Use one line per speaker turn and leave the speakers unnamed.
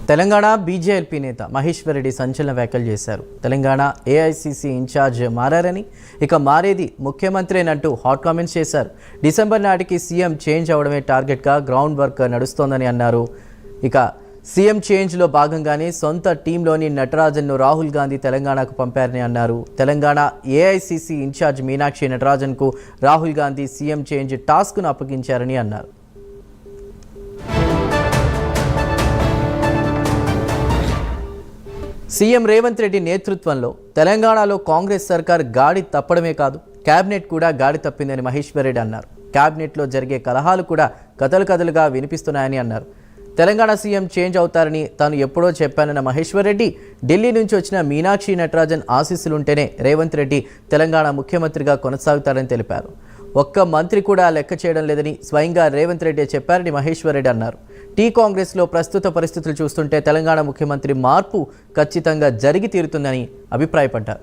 Telangana BJP నేత మహేశ్వర్ రెడ్డి సంచలన వ్యాఖ్యలు చేశారు. తెలంగాణ ఏఐసీసీ ఇన్ఛార్జ్ మారని, ఇక మారేది ముఖ్యమంత్రేనంటూ హాట్ కామెంట్స్ చేశారు. డిసెంబర్ నాటికి సీఎం చేంజ్ అవడమే టార్గెట్గా గ్రౌండ్ వర్క్ నడుస్తోందని అన్నారు. ఇక సీఎం చేంజ్లో భాగంగానే సొంత టీంలోని నటరాజన్ను రాహుల్ గాంధీ తెలంగాణకు పంపారని అన్నారు. తెలంగాణ ఏఐసీసీ ఇన్ఛార్జ్ మీనాక్షి నటరాజన్కు రాహుల్ గాంధీ సీఎం చేంజ్ టాస్క్ను అప్పగించారని అన్నారు. సీఎం రేవంత్ రెడ్డి నేతృత్వంలో తెలంగాణలో కాంగ్రెస్ సర్కార్ గాడి తప్పడమే కాదు, కేబినెట్ కూడా గాడి తప్పిందని మహేశ్వర్ రెడ్డి అన్నారు. కేబినెట్లో జరిగే కలహాలు కూడా కథలుగా వినిపిస్తున్నాయని అన్నారు. తెలంగాణ సీఎం చేంజ్ అవుతారని తాను ఎప్పుడో చెప్పానన్న మహేశ్వర్ రెడ్డి, ఢిల్లీ నుంచి వచ్చిన మీనాక్షి నటరాజన్ ఆశీస్సులుంటేనే రేవంత్ రెడ్డి తెలంగాణ ముఖ్యమంత్రిగా కొనసాగుతారని తెలిపారు. ఒక్క మంత్రి కూడా లెక్క చేయడం లేదని స్వయంగా రేవంత్ రెడ్డి చెప్పారని మహేశ్వర్ రెడ్డి అన్నారు. కాంగ్రెస్లో ప్రస్తుత పరిస్థితులు చూస్తుంటే తెలంగాణ ముఖ్యమంత్రి మార్పు ఖచ్చితంగా జరిగి తీరుతుందని అభిప్రాయపడ్డారు.